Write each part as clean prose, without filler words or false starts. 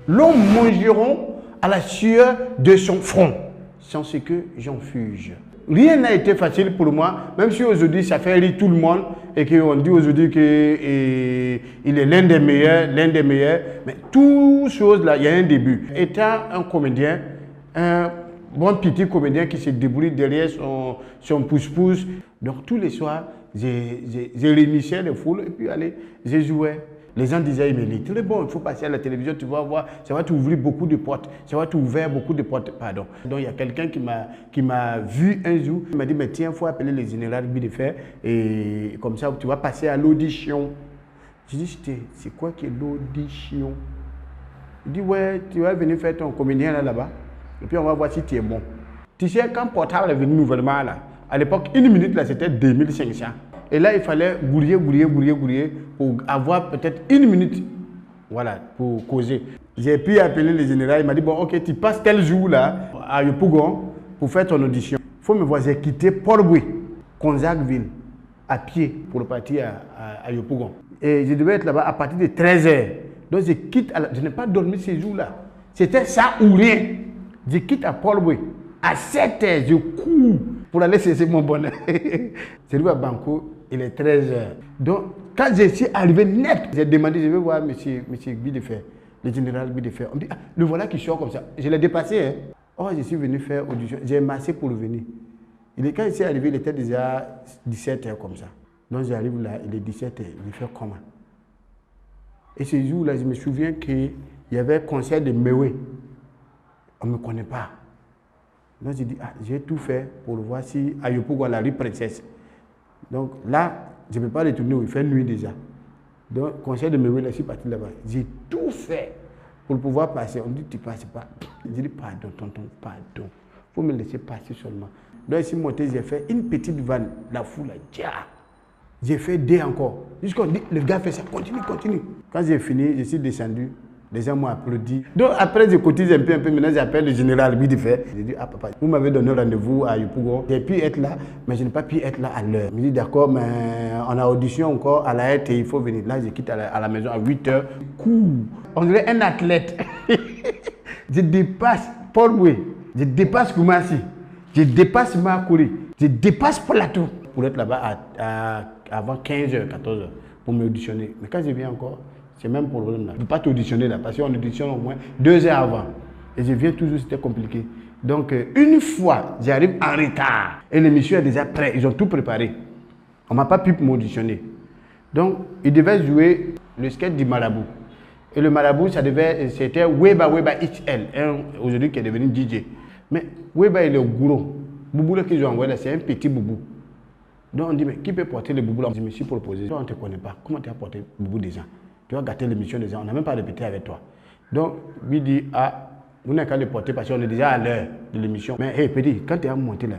l'ont mangeront à la sueur de son front, sans ce que j'en fuge. Rien n'a été facile pour moi, même si aujourd'hui ça fait rire tout le monde et qu'on dit aujourd'hui qu'il est l'un des meilleurs, mais toutes choses là, il y a un début. Étant un comédien, un bon petit comédien qui se débrouille derrière son pouce-pouce, donc tous les soirs, j'ai réunissais les foules et puis allez, j'ai joué. Les gens disaient, mais il est très bon, il faut passer à la télévision, tu vas voir, ça va t'ouvrir beaucoup de portes, ça va t'ouvrir beaucoup de portes, pardon. Donc il y a quelqu'un qui m'a vu un jour, il m'a dit, mais tiens, il faut appeler le général Bideffer et comme ça, tu vas passer à l'audition. J'ai dit, c'est quoi qui est l'audition? Il dit, ouais, tu vas venir faire ton comédien là-bas, et puis on va voir si tu es bon. Tu sais, quand Portable est venu nouvellement là, à l'époque, une minute là, c'était 2500. Et là, il fallait gouiller pour avoir peut-être une minute, voilà, pour causer. J'ai pu appeler le général, il m'a dit, bon, ok, tu passes tel jour là, à Yopougon, pour faire ton audition. Il faut me voir, j'ai quitté Port-Louis, Conzacville, à pied, pour partir à Yopougon. Et je devais être là-bas à partir de 13h. Donc, je quitte, je n'ai pas dormi ces jours-là. C'était ça ou rien. Je quitte à Port-Louis. À 7h, je cours pour aller chercher mon bonheur. J'arrive à Banco, il est 13h. Donc, quand je suis arrivé net, j'ai demandé, je vais voir M. Bideffer, le général Bideffer. On me dit, ah, le voilà qui sort comme ça. Je l'ai dépassé. Hein. Oh, je suis venu faire audition. J'ai massé pour venir. Quand il s'est arrivé, il était déjà 17h comme ça. Donc, j'arrive là, il est 17h. Je fais comment? Et ce jour-là, je me souviens qu'il y avait un concert de Mewé. On ne me connaît pas. Donc, j'ai dit, ah, j'ai tout fait pour voir si à Yopougon, la rue Princesse. Donc là, je ne peux pas retourner où il fait nuit déjà. Donc, conseil de Mewé, là, je suis parti là-bas. J'ai tout fait pour pouvoir passer. On me dit, tu ne passes pas. J'ai dit, pardon, tonton, pardon. Il faut me laisser passer seulement. Donc, ici, monté, j'ai fait une petite vanne. La foule a dit, ah. J'ai fait deux encore. Jusqu'on dit, le gars fait ça, continue. Quand j'ai fini, je suis descendu. Les gens m'ont applaudi. Donc après, je cotise un peu. Maintenant, j'appelle le général Bideffer. J'ai dit, ah papa, vous m'avez donné rendez-vous à Yopougon. J'ai pu être là, mais je n'ai pas pu être là à l'heure. Il me dit, d'accord, mais on a audition encore à la RT, il faut venir. Là, je quitte à la maison à 8h. Cool. On dirait un athlète. Je dépasse Port-Louis. Je dépasse Koumassi. Je dépasse Makouri. Je dépasse Plateau. Pour être là-bas avant 15h, 14h, pour m'auditionner. Mais quand je viens encore, c'est même problème là. Je ne peux pas t'auditionner là, parce qu'on auditionne au moins 2 heures avant. Et je viens toujours, c'était compliqué. Donc, une fois, j'arrive en retard. Et l'émission est déjà prête, ils ont tout préparé. On ne m'a pas pu m'auditionner. Donc, ils devaient jouer le sketch du marabout. Et le marabout, c'était Weba XL, aujourd'hui qui est devenu DJ. Mais Weba, il est gros. Boubou là qu'ils ont envoyé là, c'est un petit boubou. Donc, on dit, mais qui peut porter le boubou là? Je me suis proposé. Toi, on ne te connaît pas. Comment tu as porté le boubou des gens? Tu vas gâter l'émission des gens, on n'a même pas répété avec toi. Donc, lui dit, ah, vous n'avez qu'à le porter parce qu'on est déjà à l'heure de l'émission. Mais, hé, petit, quand tu es monté là,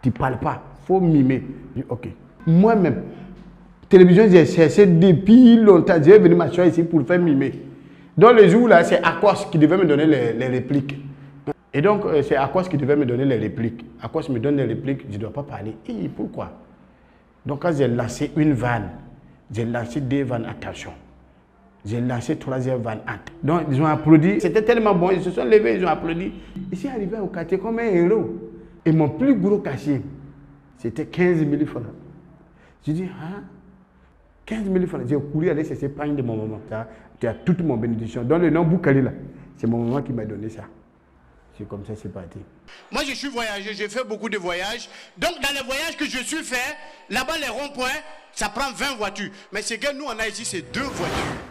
tu ne parles pas, il faut mimer. Je dis, ok. Moi-même, télévision, j'ai cherché depuis longtemps, je vais venir m'asseoir ici pour faire mimer. Donc, le jour là, c'est Akos qui devait me donner les répliques. Et donc, c'est Akos qui devait me donner les répliques. Akos me donne les répliques, je ne dois pas parler. Et pourquoi? Donc, quand j'ai lancé une vanne, j'ai lancé 2 vannes, attention. J'ai lancé 3e vanne. Donc, ils ont applaudi. C'était tellement bon. Ils se sont levés, ils ont applaudi. Je suis arrivé au quartier comme un héros. Et mon plus gros cachet, c'était 15 000 francs. Je dis, ah, 15 000 francs. J'ai couru aller chercher pagne de mon maman. Tu as toute mon bénédiction. Donc, le nom Boukali, là, c'est mon maman qui m'a donné ça. C'est comme ça, c'est parti. Moi, je suis voyageur. J'ai fait beaucoup de voyages. Donc, dans les voyages que je suis fait, là-bas, les ronds-points, ça prend 20 voitures. Mais ce que nous, on a ici, c'est 2 voitures.